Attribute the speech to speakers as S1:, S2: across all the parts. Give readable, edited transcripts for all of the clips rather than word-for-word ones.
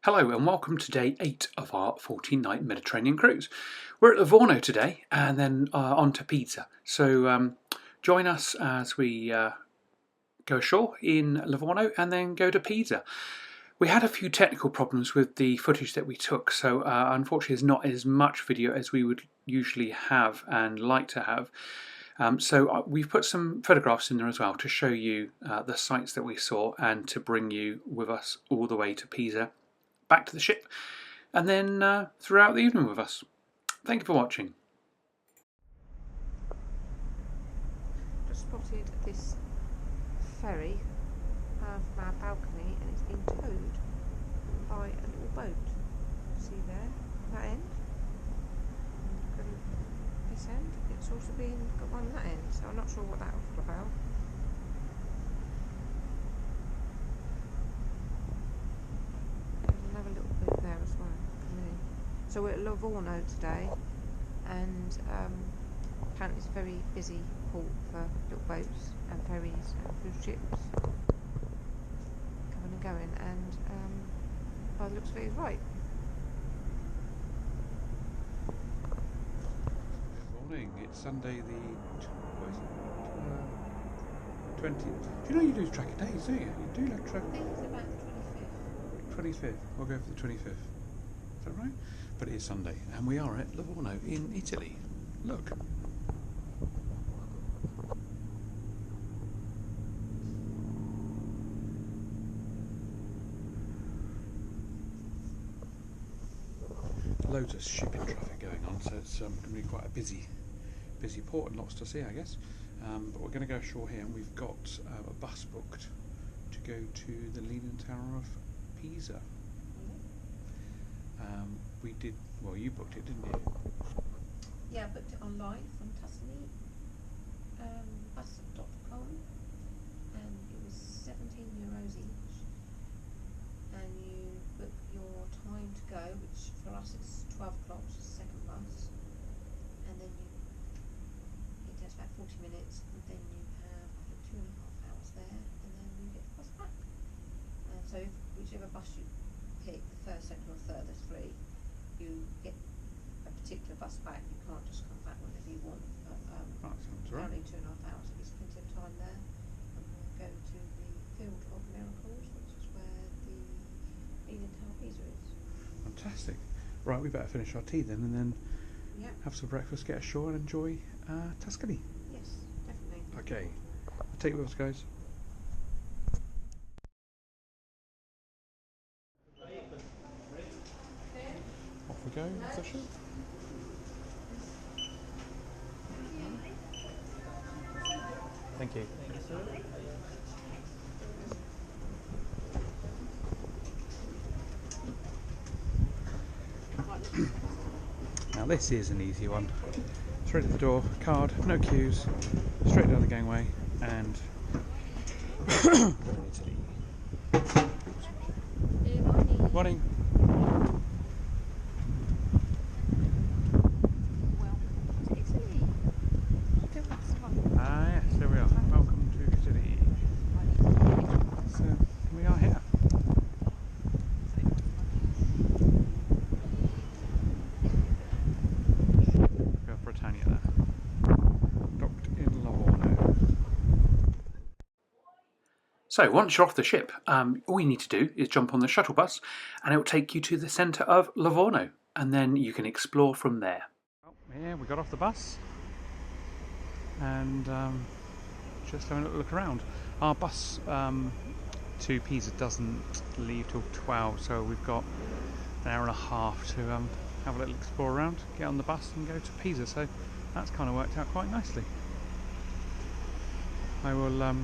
S1: Hello and welcome to day 8 of our 14-night Mediterranean cruise. We're at Livorno today and then on to Pisa. So join us as we go ashore in Livorno and then go to Pisa. We had a few technical problems with the footage that we took, so unfortunately there's not as much video as we would usually have and like to have. So we've put some photographs in there as well to show you the sights that we saw and to bring you with us all the way to Pisa, back to the ship, and then throughout the evening with us. Thank you for watching.
S2: Just spotted this ferry from our balcony, and it's been towed by a little boat. See there, that end, and this end. It's also got one on that end, so I'm not sure what that was all about. Another little bit there as well coming in. So we're at Livorno today, and apparently it's a very busy port for little boats and ferries and cruise ships coming and going, and by the looks of it, he's right.
S1: Good morning. It's Sunday the 20th. Do you know you lose track of days, don't you? You do like track.
S2: I think it's about the 25th.
S1: 25th. We'll go for the 25th. Is that right? But it is Sunday, and we are at Livorno in Italy. Look. Loads of shipping traffic going on, so it's going to be quite a busy port and lots to see, I guess. But we're going to go ashore here, and we've got a bus booked to go to the Leaning Tower of Pisa. We did, well, you booked it, didn't you?
S2: Yeah, I booked it online from Tuscany, bus.com, and it was €17 each. And you book your time to go, which for us it's 12 o'clock, which is the second bus, and then it takes about 40 minutes, and then you have, I think, 2.5 hours there, and then you get the bus back. And so whichever bus you pick, the first, second or third, there's three, you get a particular bus back. You can't just come back whenever you want. But
S1: That sounds right.
S2: only 2.5 hours, it gives plenty of time there. And we'll go to the Field of Miracles, which is where the Leaning Tower of Pisa is.
S1: Fantastic. Right, we better finish our tea then, and then have some breakfast, get ashore, and enjoy Tuscany.
S2: Yes, definitely.
S1: Okay, I'll take you with us, guys. Off we go with the ship. Thank you. Now this is an easy one. Straight at the door, card, no queues, straight down the gangway, and Italy. Morning.
S2: Welcome to Italy.
S1: Ah yes, there we are. Welcome to Italy. So we are here. Go Britannia there. Docked in Livorno. So once you're off the ship, all you need to do is jump on the shuttle bus, and it will take you to the centre of Livorno, and then you can explore from there. Well, yeah, we got off the bus, and just having a little look around. Our bus to Pisa doesn't leave till 12, so we've got an hour and a half to have a little explore around, get on the bus and go to Pisa, so that's kind of worked out quite nicely. I will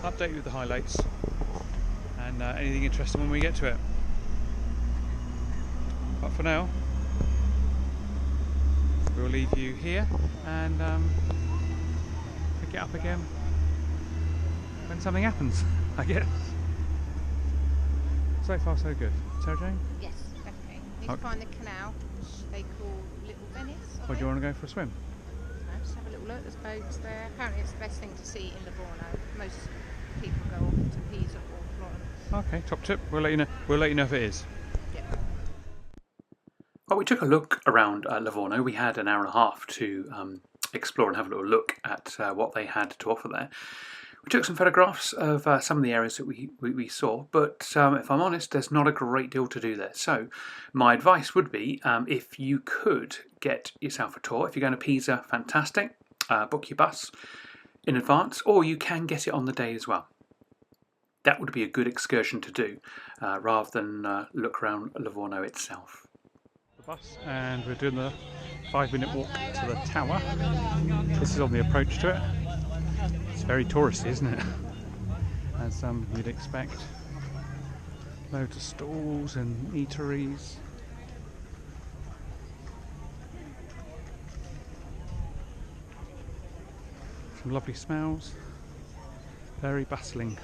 S1: update you with the highlights and anything interesting when we get to it. But for now, we'll leave you here and pick it up again when something happens, I guess. So far so good. Sarah Jane?
S2: Yes, definitely. Need to find the canal, which they call Little Venice.
S1: Or do you want to go for a swim?
S2: Let's have a little look. There's boats there. Apparently it's the best thing to see in Livorno. Most people go off to Pisa or Florence.
S1: Okay, top tip. We'll let you know. We'll let you know if it is. Well, we took a look around Livorno. We had an hour and a half to explore and have a little look at what they had to offer there. We took some photographs of some of the areas that we saw, but if I'm honest, there's not a great deal to do there. So my advice would be, if you could get yourself a tour, if you're going to Pisa, fantastic, book your bus in advance, or you can get it on the day as well. That would be a good excursion to do, rather than look around Livorno itself. The bus, and we're doing the 5-minute walk to the tower. This is on the approach to it. It's very touristy, isn't it? As you'd expect. Loads of stalls and eateries. Some lovely smells. Very bustling.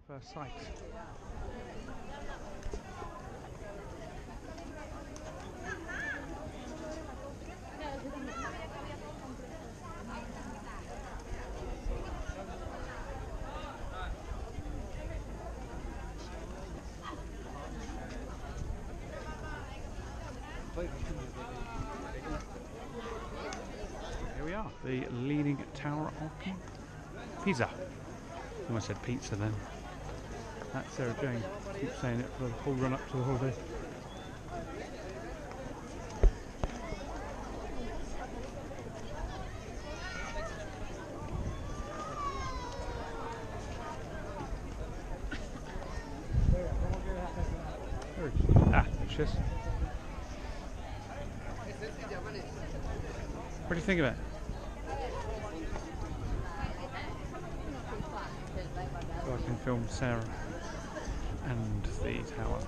S1: First sight. Here we are, the Leaning Tower of Pisa. I almost said pizza then. That's Sarah Jane. Keep saying it for the whole run up to the holiday. Delicious. What do you think of it? So I can film Sarah and the tower.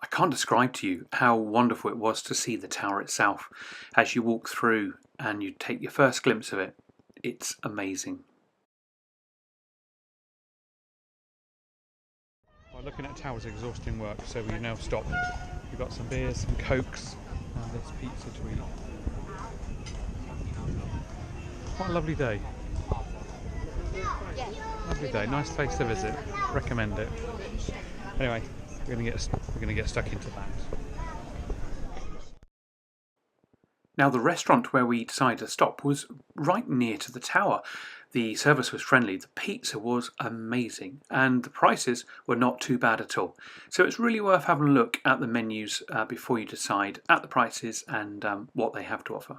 S1: I can't describe to you how wonderful it was to see the tower itself as you walk through and you take your first glimpse of it. It's amazing. Well, looking at a tower is exhausting work, so we now stop. We've got some beers, some cokes, and this pizza to eat. What a lovely day. Lovely day, nice place to visit. Recommend it. Anyway, we're gonna get stuck into that. Now, the restaurant where we decided to stop was right near to the tower. The service was friendly, the pizza was amazing, and the prices were not too bad at all. So it's really worth having a look at the menus before you decide at the prices and what they have to offer.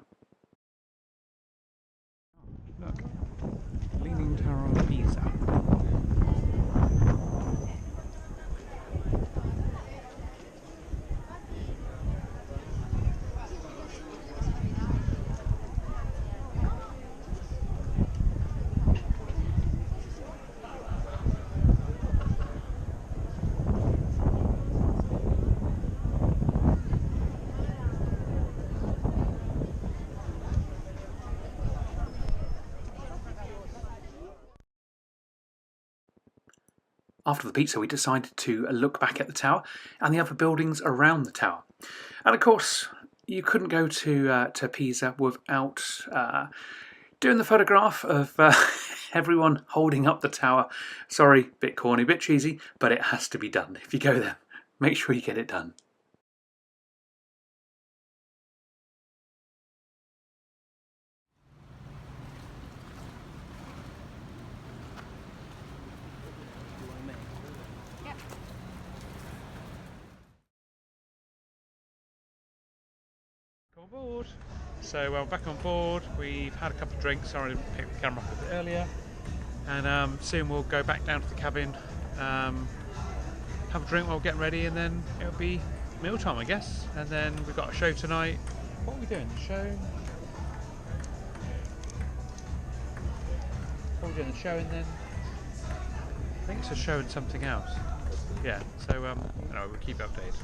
S1: Look, Leaning Tower of Pisa. After the pizza, we decided to look back at the tower and the other buildings around the tower. And of course, you couldn't go to Pisa without doing the photograph of everyone holding up the tower. Sorry, bit corny, bit cheesy, but it has to be done. If you go there, make sure you get it done. On board. So we're back on board. We've had a couple of drinks. Sorry I didn't pick the camera up a bit earlier. And soon we'll go back down to the cabin, have a drink while we're getting ready, and then it'll be mealtime, I guess. And then we've got a show tonight. What are we doing? The show? What are we doing? A show and then... I think it's a show and something else. Yeah, so anyway, we'll keep updated.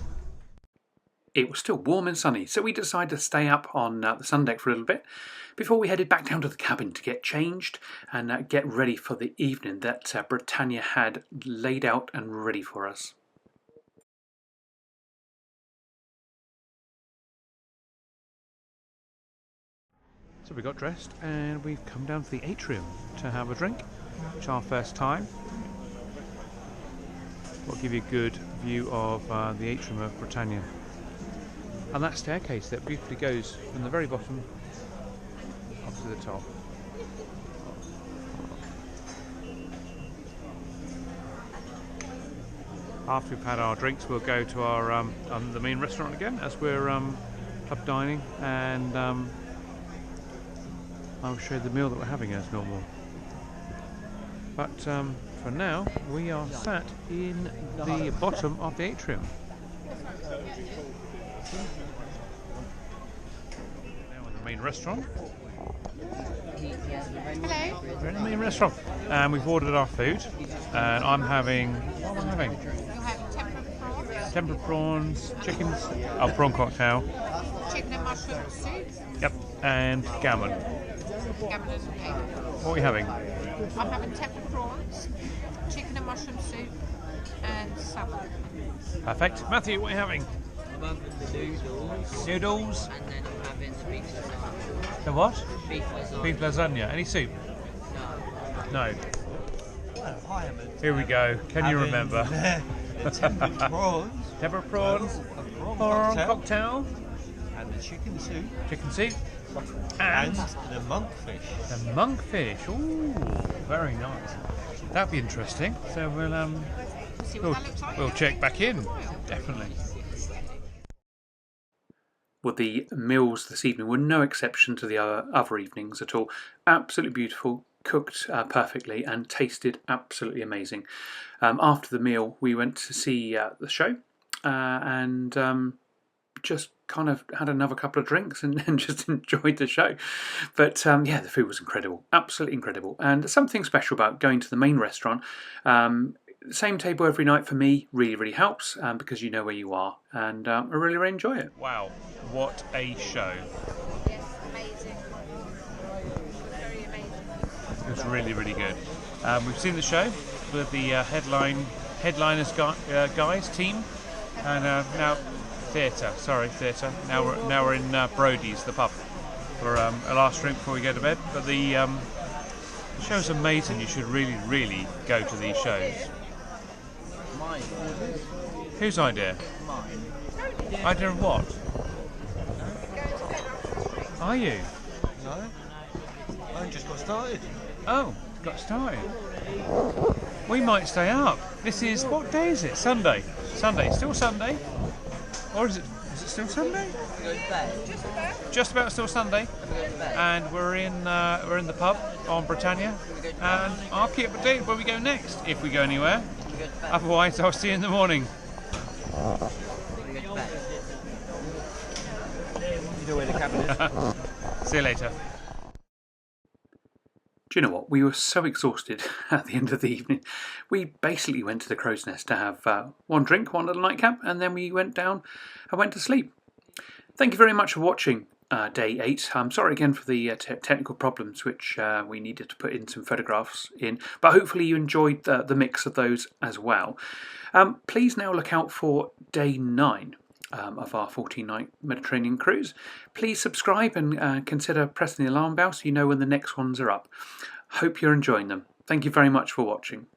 S1: It was still warm and sunny, so we decided to stay up on the sun deck for a little bit before we headed back down to the cabin to get changed and get ready for the evening that Britannia had laid out and ready for us. So we got dressed and we've come down to the atrium to have a drink. It's our first time. We'll give you a good view of the atrium of Britannia. And that staircase that beautifully goes from the very bottom up to the top. After we've had our drinks, we'll go to our the main restaurant again, as we're pub dining, and I'll show you the meal that we're having as normal. But for now, we are sat in the bottom of the atrium. Now in the main restaurant.
S2: Hello.
S1: We're in the main restaurant, and we've ordered our food. And I'm having, what am I having?
S2: You're having tempered prawns,
S1: Tempered prawns, chickens, a prawn cocktail.
S2: chicken and mushroom soup,
S1: Yep, and gammon.
S2: gammon and egg.
S1: What are we having?
S2: I'm having tempered prawns, chicken and mushroom soup, and salmon.
S1: Perfect. Matthew, what are you having?
S3: I'm having noodles.
S1: Noodles.
S3: And then I'm having the beef lasagna.
S1: The what?
S3: Beef lasagna.
S1: Beef lasagna. Any soup?
S3: No.
S1: No.
S4: Well, hi, I'm
S1: Here we go. Can you remember?
S4: tempered prawns,
S1: Tempered prawns,
S4: a prawn
S1: prawn
S4: cocktail,
S1: cocktail,
S4: and the chicken soup,
S1: chicken soup,
S4: and
S1: and
S4: the monkfish.
S1: the monkfish. Ooh, very nice. That'd be interesting. So we'll
S2: See
S1: we'll,
S2: what that looks like.
S1: we'll check back in. Definitely. Well, the meals this evening were no exception to the other evenings at all. Absolutely beautiful, cooked perfectly, and tasted absolutely amazing. After the meal, we went to see the show and just kind of had another couple of drinks and just enjoyed the show. But yeah, the food was incredible, absolutely incredible. And something special about going to the main restaurant. Same table every night for me really, really helps because you know where you are, and I really, really enjoy it. Wow, what a show!
S2: Yes, amazing. Very amazing.
S1: It was really, really good. We've seen the show with the headliners guys team, and now theatre. Now we're in Brody's, the pub, for a last drink before we go to bed. But the show's amazing. You should really, really go to these shows.
S3: Mine.
S1: Whose idea?
S3: Mine.
S1: Idea of what? Are you?
S4: No, I just got started.
S1: Oh, got started. We might stay up. This is, what day is it? Sunday. Sunday. Still Sunday? Or is it still Sunday?
S3: We go to bed.
S1: Just about still Sunday.
S3: We go to bed.
S1: And we're in the pub on Britannia. And I'll keep updated where we go next, if we go anywhere.
S3: We go to bed.
S1: Otherwise, I'll see you in the morning.
S3: We go to bed.
S4: You know where the cabin is?
S1: See you later. Do you know what? We were so exhausted at the end of the evening. We basically went to the Crow's Nest to have one drink, one little nightcap, and then we went down and went to sleep. Thank you very much for watching day 8. I'm sorry again for the technical problems, which we needed to put in some photographs in, but hopefully you enjoyed the mix of those as well. Please now look out for day 9. Of our 14-night Mediterranean cruise. Please subscribe and consider pressing the alarm bell so you know when the next ones are up. Hope you're enjoying them. Thank you very much for watching.